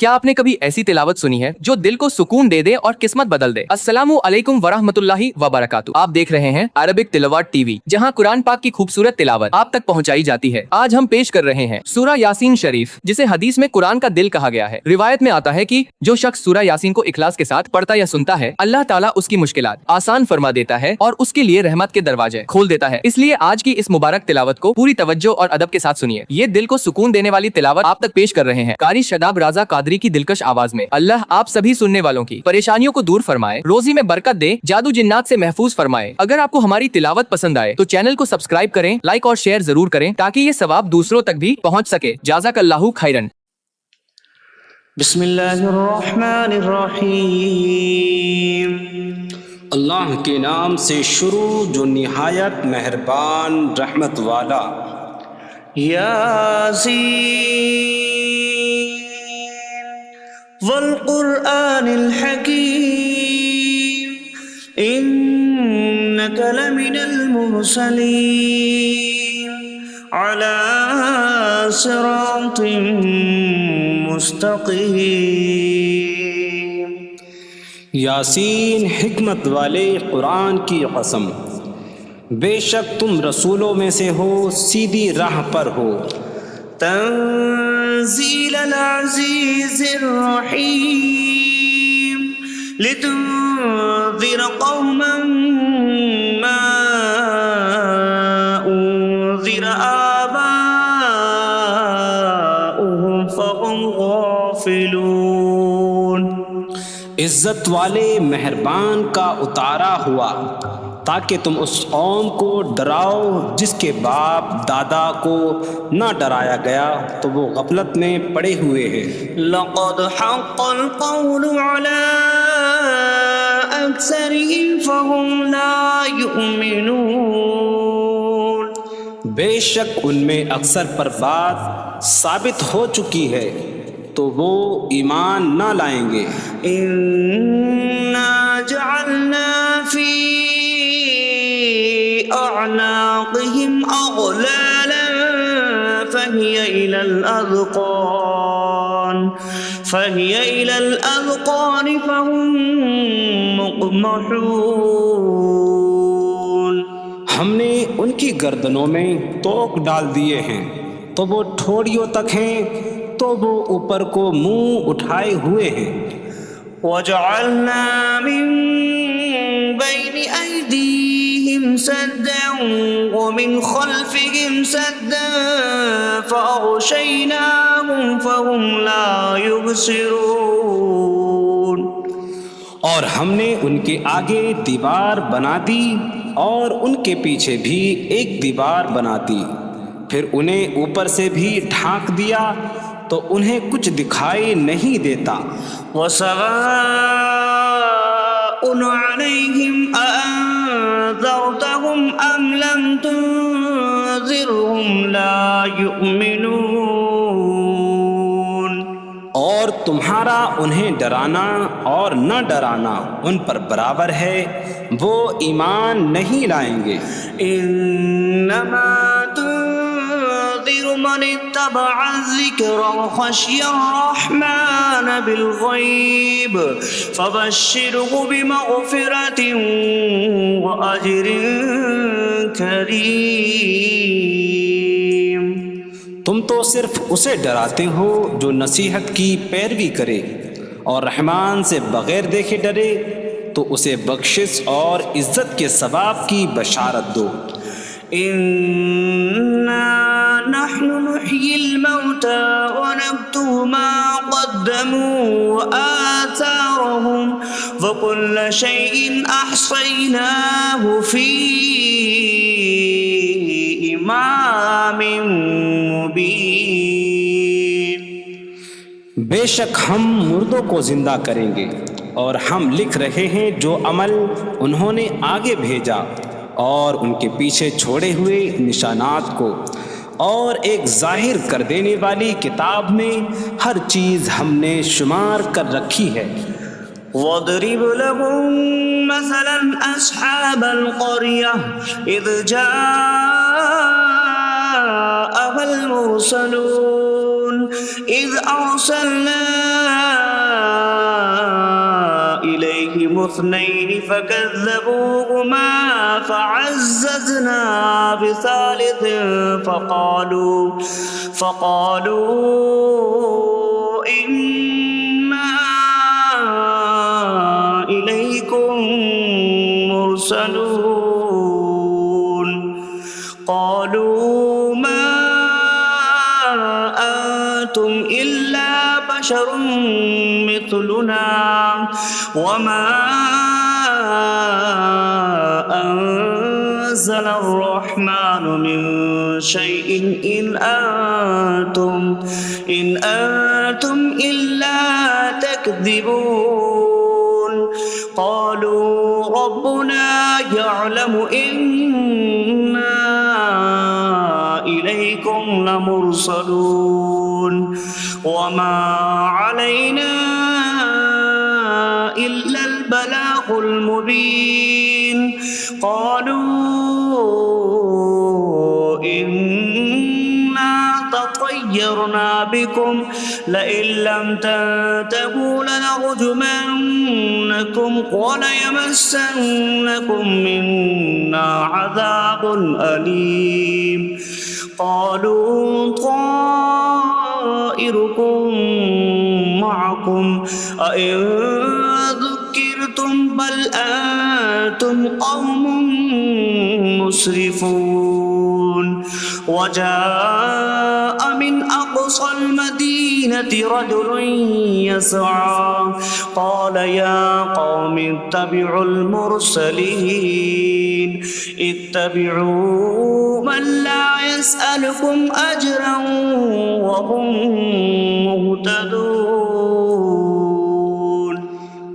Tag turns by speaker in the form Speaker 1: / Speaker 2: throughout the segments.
Speaker 1: کیا آپ نے کبھی ایسی تلاوت سنی ہے جو دل کو سکون دے دے اور قسمت بدل دے؟ السلام علیکم ورحمۃ اللہ وبرکاتہ۔ آپ دیکھ رہے ہیں عربک تلاوت ٹی وی، جہاں قرآن پاک کی خوبصورت تلاوت آپ تک پہنچائی جاتی ہے۔ آج ہم پیش کر رہے ہیں سورہ یاسین شریف، جسے حدیث میں قرآن کا دل کہا گیا ہے۔ روایت میں آتا ہے کہ جو شخص سورہ یاسین کو اخلاص کے ساتھ پڑھتا یا سنتا ہے، اللہ تعالیٰ اس کی مشکلات آسان فرما دیتا ہے اور اس کے لیے رحمت کے دروازے کھول دیتا ہے۔ اس لیے آج کی اس مبارک تلاوت کو پوری توجہ اور ادب کے ساتھ سنیے۔ یہ دل کو سکون دینے والی تلاوت آپ تک پیش کر رہے ہیں قاری شاداب رضا قادری کی دلکش آواز میں۔ اللہ آپ سبھی سننے والوں کی پریشانیوں کو دور فرمائے، روزی میں برکت دے، جادو جنات سے محفوظ فرمائے۔ اگر آپ کو ہماری تلاوت پسند آئے تو چینل کو سبسکرائب کریں، لائک اور شیئر ضرور کریں تاکہ یہ ثواب دوسروں تک بھی پہنچ سکے۔ جزاک اللہ خیرن۔
Speaker 2: بسم اللہ الرحمن الرحیم۔ اللہ کے نام سے شروع جو نہایت مہربان رحمت والا۔ یاسین والقرآن الحکیم انک لمن المرسلین علی صراط مستقیم۔ یاسین حکمت والے قرآن کی قسم، بے شک تم رسولوں میں سے ہو، سیدھی راہ پر ہو۔ تنزیل العزیز الرحیم لتنذر قوما ما انذر آباؤهم فهم غافلون۔ عزت والے مہربان کا اتارا ہوا تاکہ تم اس قوم کو ڈراؤ جس کے باپ دادا کو نہ ڈرایا گیا تو وہ غفلت میں پڑے ہوئے ہیں۔ لقد حق القول على اکثرهم فهم لا يؤمنون۔ بے شک ان میں اکثر پر بات ثابت ہو چکی ہے تو وہ ایمان نہ لائیں گے۔ انا جعلنا فی اعناقهم اغلالا فهي الى الاذقان فهم مقمحون۔ ہم نے ان کی گردنوں میں توق ڈال دیے ہیں تو وہ ٹھوڑیوں تک ہیں تو وہ اوپر کو منہ اٹھائے ہوئے ہیں۔ وَجَعَلْنَا مِن بَيْنِ أَيْدِيهِمْ سَدًّا وَمِنْ خَلْفِهِمْ سَدًّا فَأَغْشَيْنَاهُمْ فَهُمْ لَا يُبْصِرُونَ۔ اور ہم نے ان کے آگے دیوار بنا دی اور ان کے پیچھے بھی ایک دیوار بنا دی، پھر انہیں اوپر سے بھی ڈھانک دیا تو انہیں کچھ دکھائی نہیں دیتا۔ وَسَوَاءٌ عَلَيْهِمْ أَأَنذَرْتَهُمْ أَمْ لَمْ تُنذِرْهُمْ لَا يُؤْمِنُونَ۔ اور تمہارا انہیں ڈرانا اور نہ ڈرانا ان پر برابر ہے، وہ ایمان نہیں لائیں گے۔ انما من اتبع الذکر وخشی الرحمن بالغیب فبشرہ بمغفرۃ واجر کریم۔ تم تو صرف اسے ڈراتے ہو جو نصیحت کی پیروی کرے اور رحمان سے بغیر دیکھے ڈرے تو اسے بخشش اور عزت کے ثواب کی بشارت دو۔ نحن نحيي الموتى ونكتب ما قدموا وآثارهم وكل شيء أحصيناه في إمام مبين۔ بے شک ہم مردوں کو زندہ کریں گے اور ہم لکھ رہے ہیں جو عمل انہوں نے آگے بھیجا اور ان کے پیچھے چھوڑے ہوئے نشانات کو، اور ایک ظاہر کر دینے والی کتاب میں ہر چیز ہم نے شمار کر رکھی ہے۔ وَاضْرِبْ لَهُم مَّثَلًا أَصْحَابَ الْقَرْيَةِ إِذْ جَاءَهَا الْمُرْسَلُونَ۔
Speaker 3: إذ أرسلنا إليهم اثنين فكذبوهما فعززنا بثالث فقالوا إنا إليكم مرسلون قالوا ما أنتم إلا بشر مثلنا وما أنزل الرحمن من شيء إن أنتم إلا تكذبون قالوا ربنا يعلم إنا إليكم لمرسلون وما علينا إلا البلاغ المبين قالوا إنا تطيرنا بكم لئن لم تنتهوا لنرجمنكم وليمسنكم منا عذاب أليم قالوا طائركم معكم أئن ذكرتم بل أنتم قوم مسرفون وجاء من أقصى المدينة رجل يسعى قال يا قوم اتبعوا المرسلين اتبعوا من لا يسألكم أجرا وهم مهتدون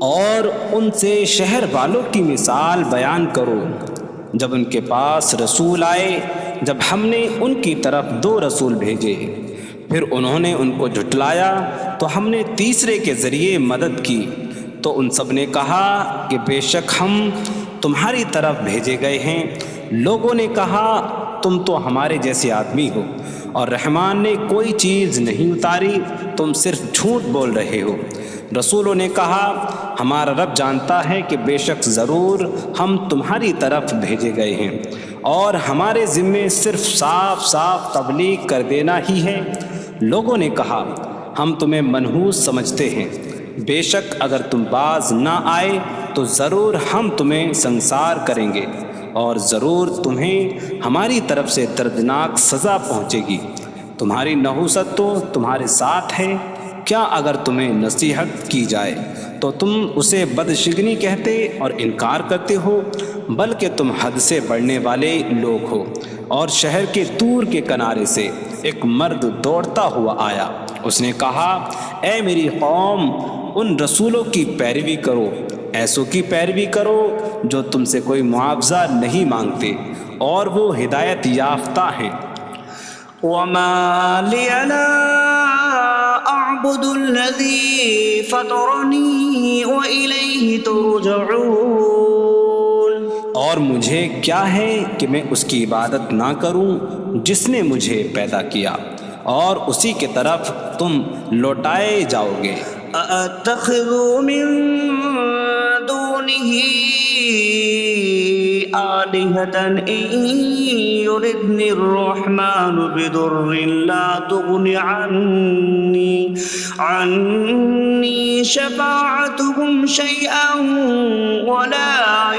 Speaker 2: اور ان سے شہر والوں کی مثال بیان کرو جب ان کے پاس رسول آئے جب ہم نے ان کی طرف 2 رسول بھیجے پھر انہوں نے ان کو جھٹلایا تو ہم نے تیسرے کے ذریعے مدد کی تو ان سب نے کہا کہ بے شک ہم تمہاری طرف بھیجے گئے ہیں لوگوں نے کہا تم تو ہمارے جیسے آدمی ہو اور رحمان نے کوئی چیز نہیں اتاری تم صرف جھوٹ بول رہے ہو رسولوں نے کہا ہمارا رب جانتا ہے کہ بے شک ضرور ہم تمہاری طرف بھیجے گئے ہیں اور ہمارے ذمے صرف صاف صاف تبلیغ کر دینا ہی ہے لوگوں نے کہا ہم تمہیں منحوس سمجھتے ہیں بے شک اگر تم باز نہ آئے تو ضرور ہم تمہیں سنسار کریں گے اور ضرور تمہیں ہماری طرف سے دردناک سزا پہنچے گی تمہاری نحوست تو تمہارے ساتھ ہے کیا اگر تمہیں نصیحت کی جائے تو تم اسے بدشگنی کہتے اور انکار کرتے ہو بلکہ تم حد سے بڑھنے والے لوگ ہو اور شہر کے دور کے کنارے سے ایک مرد دوڑتا ہوا آیا اس نے کہا اے میری قوم ان رسولوں کی پیروی کرو ایسوں کی پیروی کرو جو تم سے کوئی معاوضہ نہیں مانگتے اور وہ ہدایت یافتہ ہیں
Speaker 3: وما لي لا أعبد الذي فطرني وإليه ترجعون
Speaker 2: اور مجھے کیا ہے کہ میں اس کی عبادت نہ کروں جس نے مجھے پیدا کیا اور اسی کی طرف تم لوٹائے جاؤ گے
Speaker 3: أأتخذ من دونه آلهة إن يردني الرحمن بضر لا تغن عني شفاعتهم شيئا ولا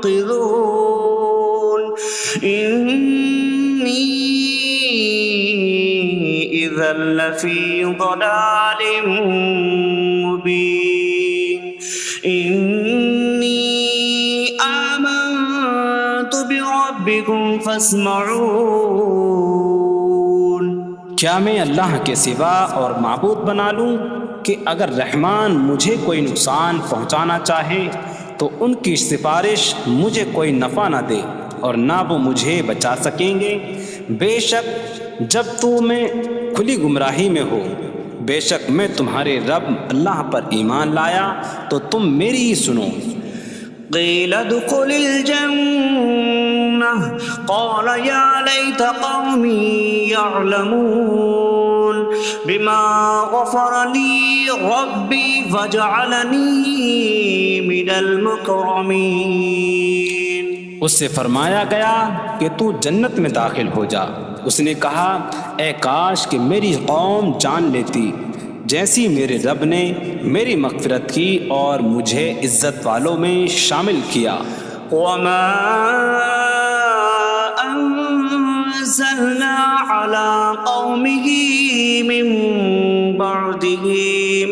Speaker 3: ينقذون إني إذا لفي ضلال مبين إني آمنت بربكم فاسمعون
Speaker 2: کیا میں اللہ کے سوا اور معبود بنا لوں کہ اگر رحمان مجھے کوئی نقصان پہنچانا چاہے تو ان کی سفارش مجھے کوئی نفع نہ دے اور نہ وہ مجھے بچا سکیں گے بے شک جب میں کھلی گمراہی میں ہو بے شک میں تمہارے رب اللہ پر ایمان لایا تو تم میری ہی سنو
Speaker 3: قيل ادخل الجنة قال يا ليت قومي يعلمون بما غفر لي ربي وجعلني من المكرمين.
Speaker 2: اس سے فرمایا گیا کہ تو جنت میں داخل ہو جا. اس نے کہا اے کاش کہ میری قوم جان لیتی جیسی میرے رب نے میری مغفرت کی اور مجھے عزت والوں میں شامل کیا.
Speaker 3: وما أنزلنا على قومه من بعده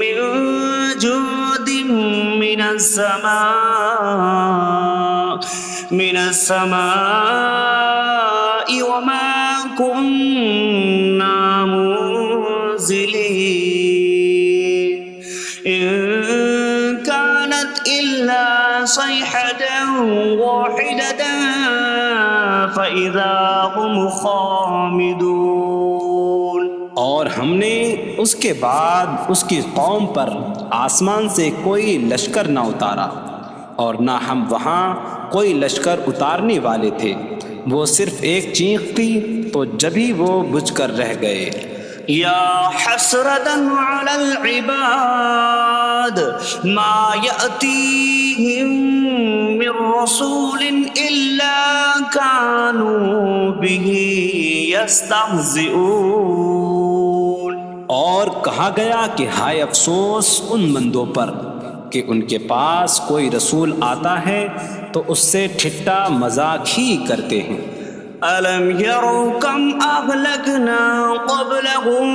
Speaker 3: من جود من السماء وما كنا منزلين إن كانت إلا صيحة واحدة فإذا هم خامدون.
Speaker 2: اور ہم نے اس کے بعد اس کی قوم پر آسمان سے کوئی لشکر نہ اتارا اور نہ ہم وہاں کوئی لشکر اتارنے والے تھے. وہ صرف ایک چیخ کی تو جبھی وہ بجھ کر رہ گئے.
Speaker 3: يا حسرة على العباد ما يأتيهم من رسول إلا كانوا به يستهزئون.
Speaker 2: اور کہا گیا کہ ہائے افسوس ان بندوں پر کہ ان کے پاس کوئی رسول آتا ہے تو اس سے ٹھٹا مذاق ہی کرتے ہیں.
Speaker 3: ألم يروا كم أهلكنا قبلهم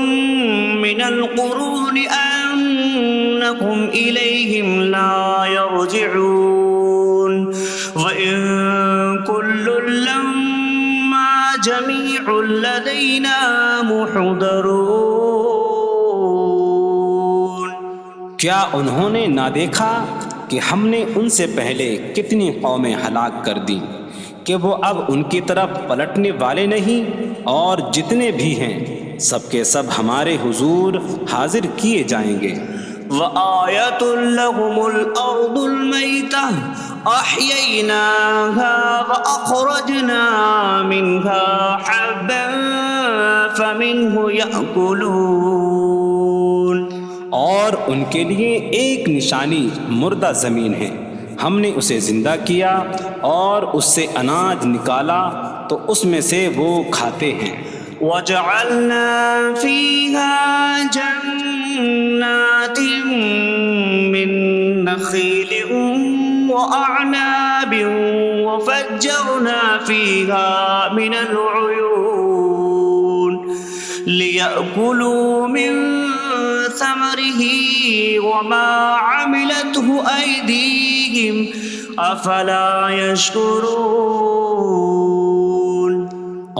Speaker 3: من القرون أنكم إليهم لا يرجعون وإن كل لما جميع لدينا محضرون.
Speaker 2: کیا انہوں نے نہ دیکھا کہ ہم نے ان سے پہلے کتنی قومیں ہلاک کر دیں کہ وہ اب ان کی طرف پلٹنے والے نہیں، اور جتنے بھی ہیں سب کے سب ہمارے حضور حاضر کیے جائیں گے.
Speaker 3: وآية لهم الأرض الميتة أحييناها وأخرجنا منها حبا فمنه يأكلون.
Speaker 2: اور ان کے لیے ایک نشانی مردہ زمین ہے، ہم نے اسے زندہ کیا اور اس سے اناج نکالا تو اس میں سے وہ کھاتے ہیں.
Speaker 3: وجعلنا فيها جنات من نخيل وأعناب وفجرنا فيها من العيون ليأكلوا من ثمره وما عملته أيديهم أفلا يشكرون.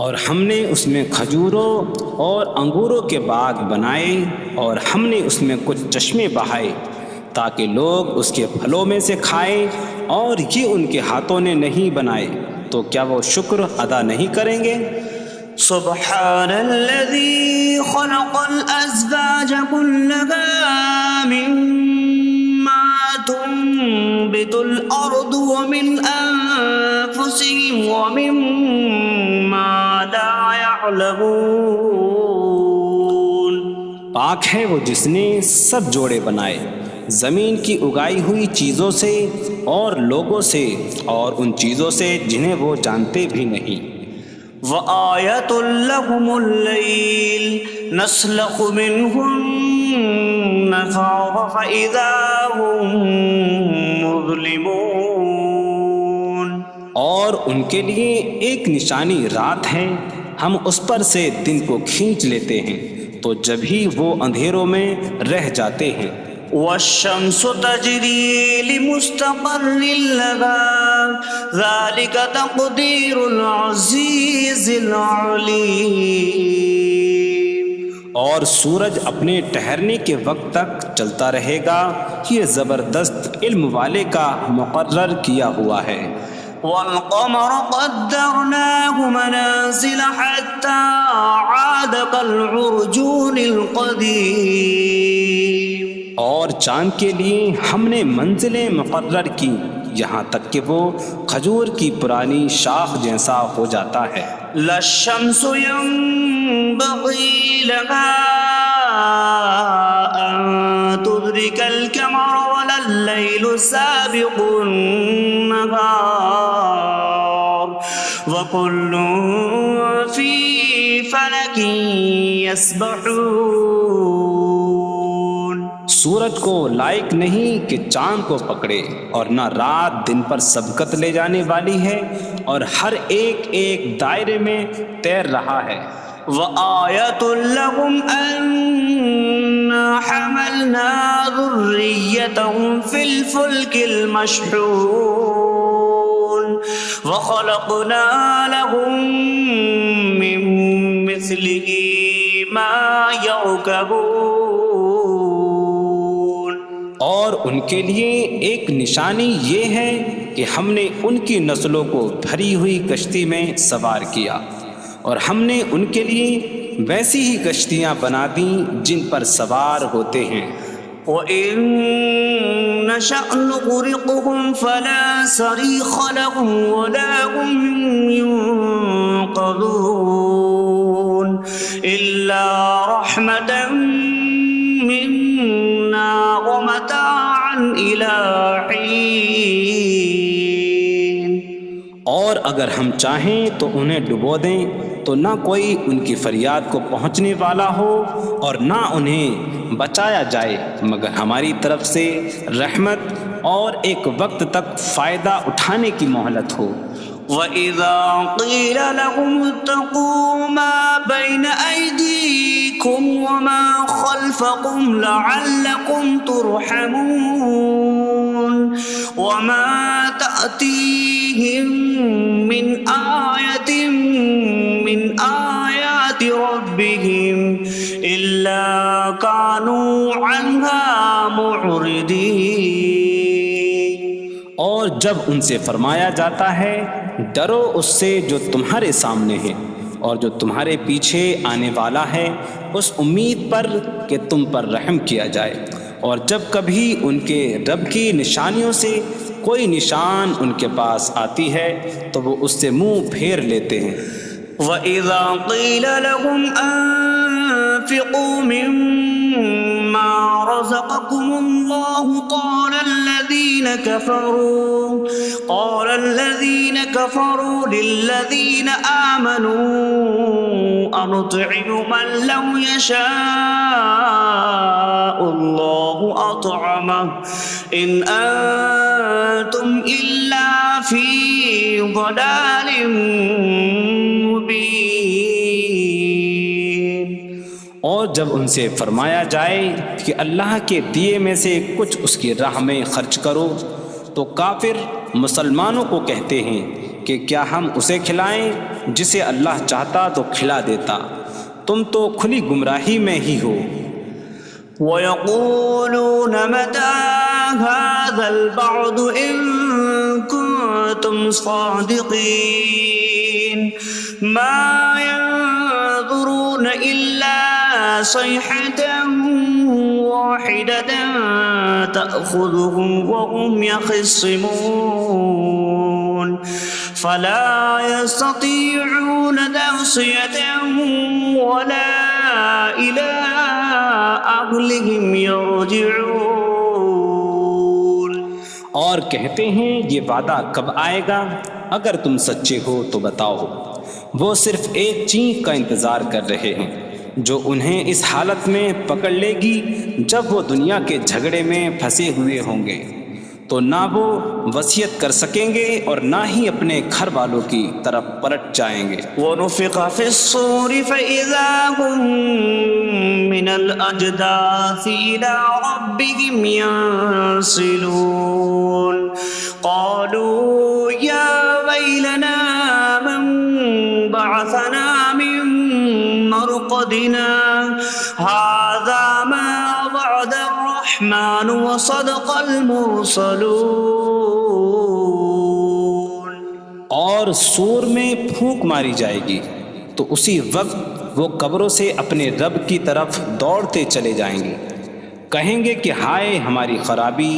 Speaker 2: اور ہم نے اس میں کھجوروں اور انگوروں کے باغ بنائے اور ہم نے اس میں کچھ چشمے بہائے تاکہ لوگ اس کے پھلوں میں سے کھائیں، اور یہ ان کے ہاتھوں نے نہیں بنائے تو کیا وہ شکر ادا نہیں کریں گے؟
Speaker 3: سبحان الذي خلق الأزواج كلها مما تنبت الأرض ومن أنفسهم ومما لا يعلمون.
Speaker 2: پاک ہے وہ جس نے سب جوڑے بنائے زمین کی اگائی ہوئی چیزوں سے اور لوگوں سے اور ان چیزوں سے جنہیں وہ جانتے بھی نہیں.
Speaker 3: وآية لهم الليل نسلخ منه النهار فإذا هم مظلمون.
Speaker 2: اور ان کے لیے ایک نشانی رات ہے، ہم اس پر سے دن کو کھینچ لیتے ہیں تو جب ہی وہ اندھیروں میں رہ جاتے ہیں.
Speaker 3: والشمس تجري لمستقر لها ذلك تقدير العزيز العليم.
Speaker 2: اور سورج اپنے ٹھہرنے کے وقت تک چلتا رہے گا، یہ زبردست علم والے کا مقرر کیا ہوا ہے.
Speaker 3: والقمر قدرناه منازل حتى عاد كالعرجون القديم.
Speaker 2: اور چاند کے لیے ہم نے منزلیں مقرر کی یہاں تک کہ وہ کھجور کی پرانی شاخ جیسا ہو جاتا ہے.
Speaker 3: لا الشمس ينبغي لها أن تدرك القمر ولا الليل سابق النهار وكل في فلك يسبحون.
Speaker 2: سورج کو لائق نہیں کہ چاند کو پکڑے، اور نہ رات دن پر سبقت لے جانے والی ہے، اور ہر ایک ایک دائرے میں تیر رہا ہے.
Speaker 3: وآية لهم أنا حملنا ذريتهم في الفلك المشحون وخلقنا لهم من مثله ما يركبون.
Speaker 2: اور ان کے لیے ایک نشانی یہ ہے کہ ہم نے ان کی نسلوں کو بھری ہوئی کشتی میں سوار کیا، اور ہم نے ان کے لیے ویسی ہی کشتیاں بنا دیں جن پر سوار ہوتے ہیں.
Speaker 3: وَإِن نَّشَأْ نُغْرِقْهُمْ فَلَا صَرِيخَ لَهُمْ وَلَا هُمْ يُنقَذُونَ إِلَّا رَحْمَةً مِّنَّا وَمَتَاعًا إِلَىٰ حِينٍ.
Speaker 2: اور اگر ہم چاہیں تو انہیں ڈبو دیں تو نہ کوئی ان کی فریاد کو پہنچنے والا ہو، اور نہ انہیں بچایا جائے مگر ہماری طرف سے رحمت اور ایک وقت تک فائدہ اٹھانے کی مہلت ہو.
Speaker 3: وَإِذَا قِيلَ لَهُمُ اتَّقُوا مَا بَيْنَ أَيْدِيكُمْ وَمَا خَلْفَكُمْ لَعَلَّكُمْ تُرْحَمُونَ وَمَا تَأْتِيهِمْ مِنْ آيَةٍ من آيات ربهم إلا كانوا عنها معرضين.
Speaker 2: اور جب ان سے فرمایا جاتا ہے ڈرو اس سے جو تمہارے سامنے ہے اور جو تمہارے پیچھے آنے والا ہے، اس امید پر کہ تم پر رحم کیا جائے، اور جب کبھی ان کے رب کی نشانیوں سے کوئی نشان ان کے پاس آتی ہے تو وہ اس سے منہ پھیر لیتے ہیں.
Speaker 3: وَإِذَا قِيلَ لَهُمْ أَنفِقُوا مِمَّا رَزَقَكُمُ اللَّهُ قَالَ الَّذِينَ كَفَرُوا لِلَّذِينَ آمَنُوا أَنُطْعِمُ مَن لَّوْ يَشَاءُ اللَّهُ أَطْعَمَهُ إِنْ أَنتُمْ إِلَّا فِي ضَلَالٍ مبین.
Speaker 2: اور جب ان سے فرمایا جائے کہ اللہ کے دیے میں سے کچھ اس کی راہ میں خرچ کرو تو کافر مسلمانوں کو کہتے ہیں کہ کیا ہم اسے کھلائیں جسے اللہ چاہتا تو کھلا دیتا، تم تو کھلی گمراہی میں ہی ہو.
Speaker 3: وَيَقُولُونَ مَتَىٰ هَٰذَا الْوَعْدُ إِن كُنتُمْ صَادِقِينَ مَا يَنظُرُونَ إِلَّا صَيْحَةً وَاحِدَةً تَأْخُذُهُمْ وَهُمْ يَخِصِّمُونَ فَلَا يَسْتَطِيعُونَ تَوْصِيَةً وَلَا إِلَىٰ أَهْلِهِمْ يَرْجِعُونَ.
Speaker 2: اور کہتے ہیں یہ وعدہ کب آئے گا؟ اگر تم سچے ہو تو بتاؤ. وہ صرف ایک چینخ کا انتظار کر رہے ہیں جو انہیں اس حالت میں پکڑ لے گی جب وہ دنیا کے جھگڑے میں پھنسے ہوئے ہوں گے، تو نہ وہ وصیت کر سکیں گے اور نہ ہی اپنے گھر والوں کی طرف پلٹ جائیں گے.
Speaker 3: وَنُفِخَ فِي الصُّورِ فَإِذَا هُم مِّنَ الْأَجْدَاثِ إِلَىٰ رَبِّهِمْ يَنسِلُونَ قَالُوا يَا وَيْلَنَا مَن بَعَثَنَا مِن مَّرْقَدِنَا هَٰذَا مَا وَعَدَ الرَّحْمَٰنُ وَصَدَقَ الْمُرْسَلُونَ.
Speaker 2: اور سور میں پھونک ماری جائے گی تو اسی وقت وہ قبروں سے اپنے رب کی طرف دوڑتے چلے جائیں گے، کہیں گے کہ ہائے ہماری خرابی،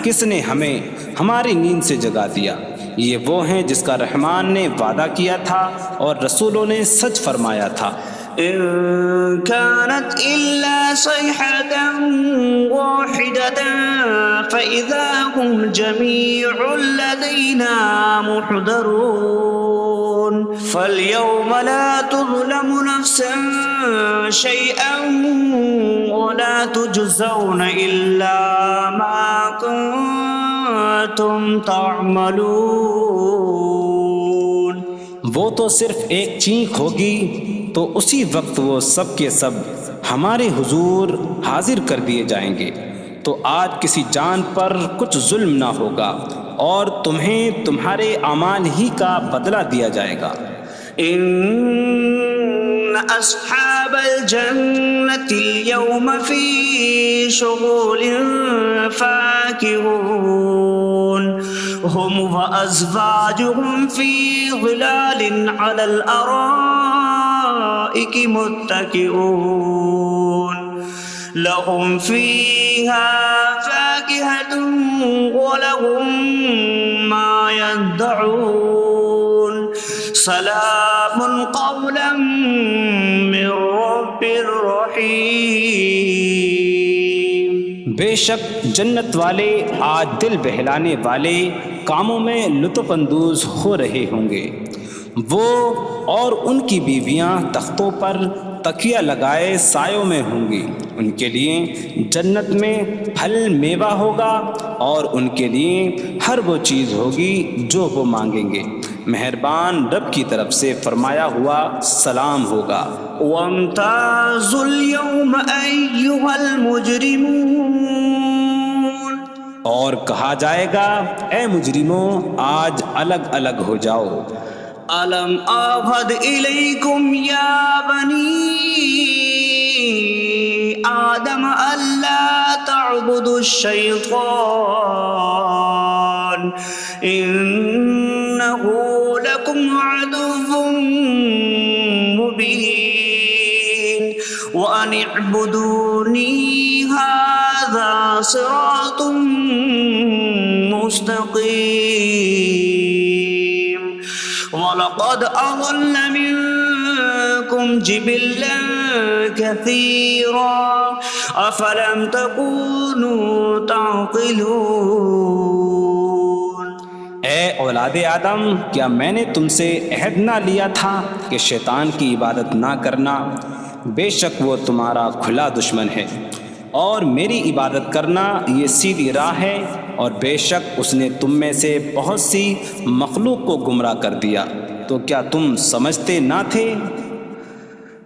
Speaker 2: کس نے ہمیں ہماری نیند سے جگا دیا. یہ وہ ہیں جس کا رحمان نے وعدہ کیا تھا اور رسولوں نے سچ فرمایا تھا.
Speaker 3: إن كانت إلا صيحة واحدة فإذا هم جميع لدينا محضرون فاليوم لا تظلم نفس شيئا ولا تجزون إلا ما كنتم تعملون.
Speaker 2: وہ تو صرف ایک چینخ ہوگی تو اسی وقت وہ سب کے سب ہمارے حضور حاضر کر دیے جائیں گے. تو آج کسی جان پر کچھ ظلم نہ ہوگا اور تمہیں تمہارے اعمال ہی کا بدلہ دیا جائے گا.
Speaker 3: إن أصحاب الجنة اليوم في شغل فاكهون هم وأزواجهم في ظلال على الأرائك متكئون لهم فيها فاكهة ولهم ما يدعون سلام قولا من رب رحیم.
Speaker 2: بے شک جنت والے آج دل بہلانے والے کاموں میں لطف اندوز ہو رہے ہوں گے. وہ اور ان کی بیویاں تختوں پر تکیہ لگائے سایوں میں ہوں گی. ان کے لیے جنت میں پھل میوہ ہوگا اور ان کے لیے ہر وہ چیز ہوگی جو وہ مانگیں گے. مہربان رب کی طرف سے فرمایا ہوا سلام ہوگا.
Speaker 3: وامتازوا اليوم أيها المجرمون
Speaker 2: اور کہا جائے گا اے مجرموں آج الگ الگ ہو جاؤ.
Speaker 3: ألم أعهد إليكم يا بني آدم ألا تعبدوا الشيطان إنه لكم عدو مبين وأن اعبدوني هذا صراط مستقيم. ولقد أضل منكم جبلا كثيرا أفلم تكونوا تعقلون.
Speaker 2: اے اولاد آدم کیا میں نے تم سے عہد نہ لیا تھا کہ شیطان کی عبادت نہ کرنا؟ بے شک وہ تمہارا کھلا دشمن ہے اور میری عبادت کرنا یہ سیدھی راہ ہے. اور بے شک اس نے تم میں سے بہت سی مخلوق کو گمراہ کر دیا. تو کیا تم سمجھتے نہ تھے؟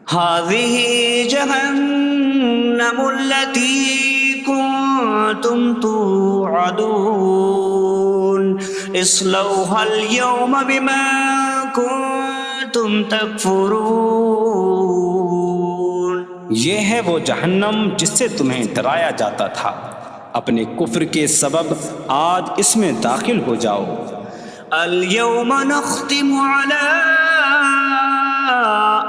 Speaker 3: هذه جهنم التي كنتم توعدون اصلوها اليوم بما كنتم تكفرون.
Speaker 2: یہ ہے وہ جہنم جس سے تمہیں ڈرایا جاتا تھا. اپنے کفر کے سبب آج اس میں داخل ہو جاؤ.
Speaker 3: اليوم نختم على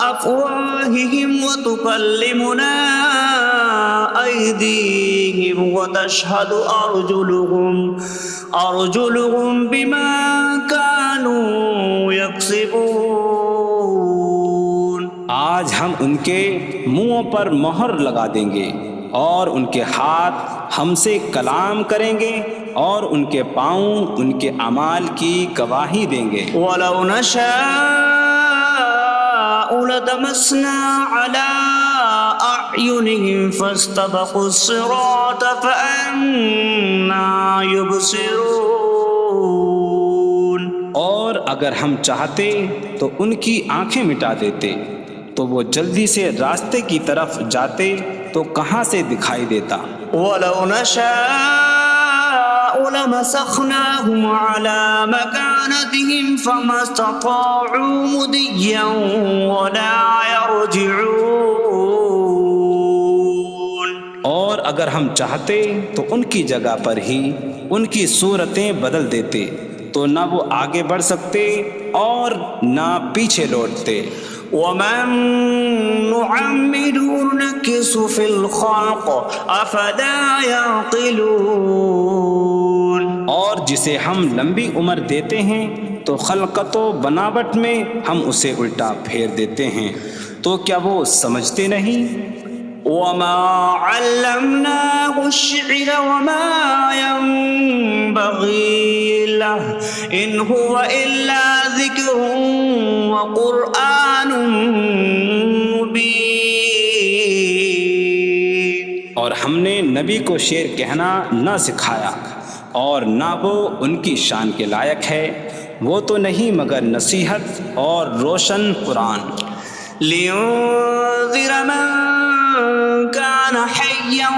Speaker 3: أفواههم وتكلمنا أيديهم وتشهد أرجلهم بما كانوا يكسبون.
Speaker 2: آج ہم ان کے منہوں پر مہر لگا دیں گے اور ان کے ہاتھ ہم سے کلام کریں گے اور ان کے پاؤں ان کے اعمال کی گواہی دیں گے.
Speaker 3: ولو نشاء لطمسنا على أعينهم فاستبقوا الصراط فأنا يبصرون.
Speaker 2: اور اگر ہم چاہتے تو ان کی آنکھیں مٹا دیتے تو وہ جلدی سے راستے کی طرف جاتے تو کہاں سے دکھائی دیتا.
Speaker 3: ولو نشاء لمسخناهم على مكانتهم فما استطاعوا مضيا ولا يرجعون.
Speaker 2: اور اگر ہم چاہتے تو ان کی جگہ پر ہی ان کی صورتیں بدل دیتے تو نہ وہ آگے بڑھ سکتے اور نہ پیچھے لوٹتے.
Speaker 3: ومن نعمره نكس في الخلق افلا يعقلون.
Speaker 2: اور جسے ہم لمبی عمر دیتے ہیں تو خلقت و بناوٹ میں ہم اسے الٹا پھیر دیتے ہیں. تو تو کیا وہ سمجھتے نہیں؟
Speaker 3: وما علمناه الشعر وما ينبغي له إن هو إلا ذكر وقرآن مبين.
Speaker 2: اور ہم نے نبی کو شعر کہنا نہ سکھایا اور نہ وہ ان کی شان کے لائق ہے، وہ تو نہیں مگر نصیحت اور روشن قرآن.
Speaker 3: لينذر من كان حيا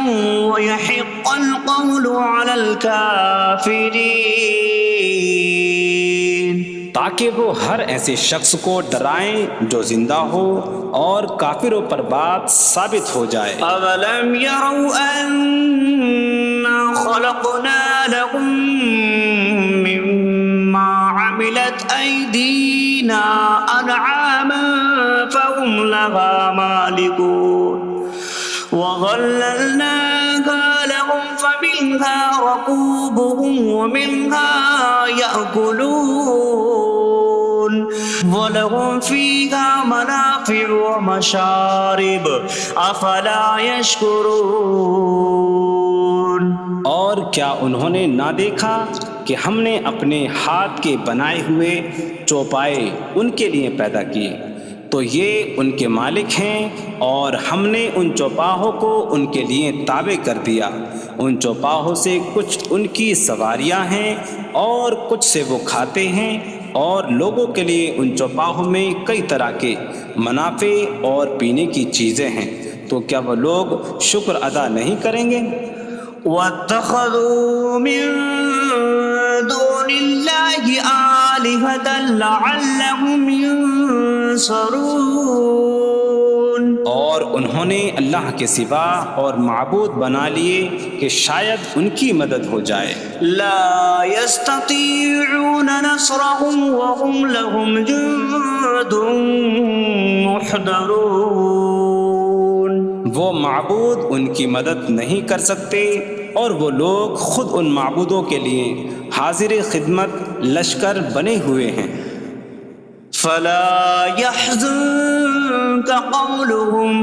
Speaker 3: ويحق القول على الكافرين.
Speaker 2: تاکہ وہ ہر ایسے شخص کو ڈرائیں جو زندہ ہو اور کافروں پر بات ثابت ہو جائے.
Speaker 3: أولم يروا أنا خلقنا لهم مما عملت أيدينا أنعاما فهم لها مالكون وظللناها لهم فمنها ركوبهم ومنها يأكلون ولهم فيها منافع ومشارب أفلا يشكرون.
Speaker 2: اور کیا انہوں نے نہ دیکھا کہ ہم نے اپنے ہاتھ کے بنائے ہوئے چوپائے ان کے لیے پیدا کیے، تو یہ ان کے مالک ہیں، اور ہم نے ان چوپاہوں کو ان کے لیے تابع کر دیا. ان چوپاہوں سے کچھ ان کی سواریاں ہیں اور کچھ سے وہ کھاتے ہیں، اور لوگوں کے لیے ان چوپاہوں میں کئی طرح کے منافع اور پینے کی چیزیں ہیں. تو کیا وہ لوگ شکر ادا نہیں کریں گے؟
Speaker 3: واتخذوا من دون الله آلهة لعلهم ينصرون.
Speaker 2: اور انہوں نے اللہ کے سوا اور معبود بنا لیے کہ شاید ان کی مدد ہو جائے.
Speaker 3: لا يستطيعون نصرهم وهم لهم جند محضرون.
Speaker 2: وہ معبود ان کی مدد نہیں کر سکتے، اور وہ لوگ خود ان معبودوں کے لیے حاضر خدمت لشکر بنے ہوئے ہیں.
Speaker 3: فلا يحزنك قولهم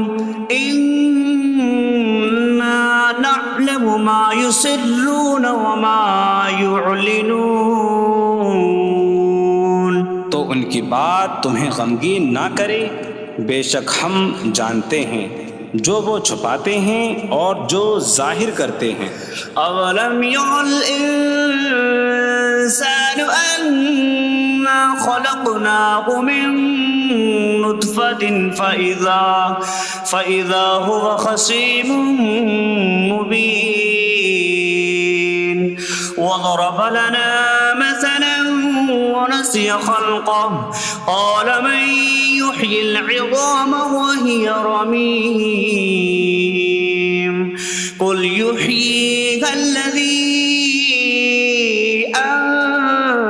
Speaker 3: إنا نعلم ما يسرون وما يعلنون.
Speaker 2: تو ان کی بات تمہیں غمگین نہ کرے، بے شک ہم جانتے ہیں جو وہ چھپاتے ہیں اور جو ظاہر کرتے ہیں.
Speaker 3: أولم ير الإنسان أنا خلقناه من نطفة فإذا هو خصيم مبين. وضرب لنا مثلا ونسي خلقه قال من يحيي العظام وهي رميم قل يحييها الذي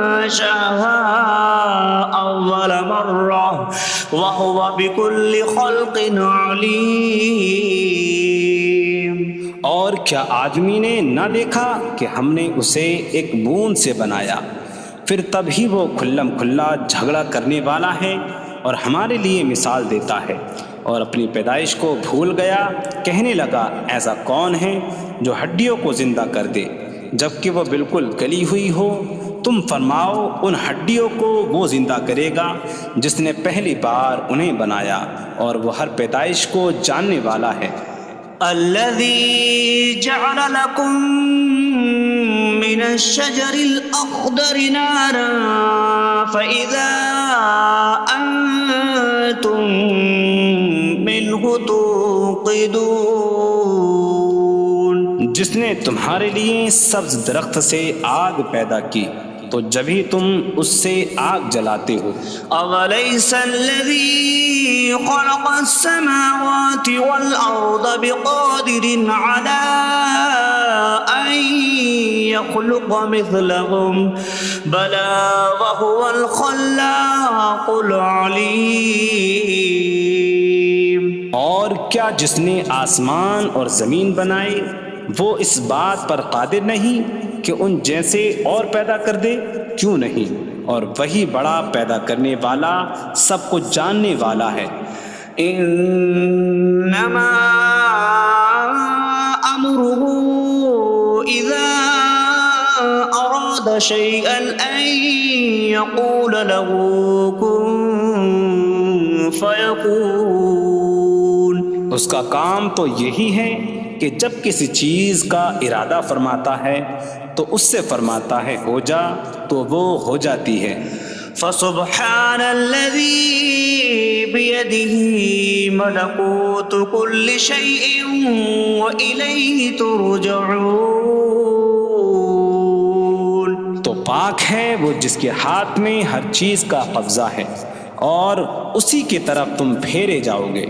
Speaker 3: أنشأها أول مرة وهو بكل خلق عليم.
Speaker 2: اور کیا آدمی نے نہ دیکھا کہ ہم نے اسے ایک بوند سے بنایا، پھر تب ہی وہ کھلم کھلا جھگڑا کرنے والا ہے اور ہمارے لیے مثال دیتا ہے. اور اپنی پیدائش کو بھول گیا، کہنے لگا ایسا کون ہے جو ہڈیوں کو زندہ کر دے جبکہ وہ بالکل گلی ہوئی ہو. تم فرماؤ ان ہڈیوں کو وہ زندہ کرے گا جس نے پہلی بار انہیں بنایا، اور وہ ہر پیدائش کو جاننے والا ہے.
Speaker 3: الذي جعل لكم من الشجر الأخضر نارا فإذا أنتم منه توقدون.
Speaker 2: جس نے تمہارے لیے سبز درخت سے آگ پیدا کی تو جبھی تم اس سے آگ جلاتے ہو.
Speaker 3: أوليس الذي خلق السماوات والأرض بقادر على أن يخلق مثلهم بلى وهو الخلاق العليم.
Speaker 2: اور کیا جس نے آسمان اور زمین بنائے وہ اس بات پر قادر نہیں کہ ان جیسے اور پیدا کر دے؟ کیوں نہیں، اور وہی بڑا پیدا کرنے والا، سب کچھ جاننے والا ہے.
Speaker 3: إنما أمره إذا أراد شيئا أن يقول له كن فيكون.
Speaker 2: اس کا کام تو یہی ہے کہ جب کسی چیز کا ارادہ فرماتا ہے تو اس سے فرماتا ہے ہو جا تو وہ ہو جاتی ہے.
Speaker 3: فسبحان الذي بيده ملكوت كل شيء وإليه ترجعون.
Speaker 2: تو پاک ہے وہ جس کے ہاتھ میں ہر چیز کا قبضہ ہے اور اسی کی طرف تم پھیرے جاؤ گے.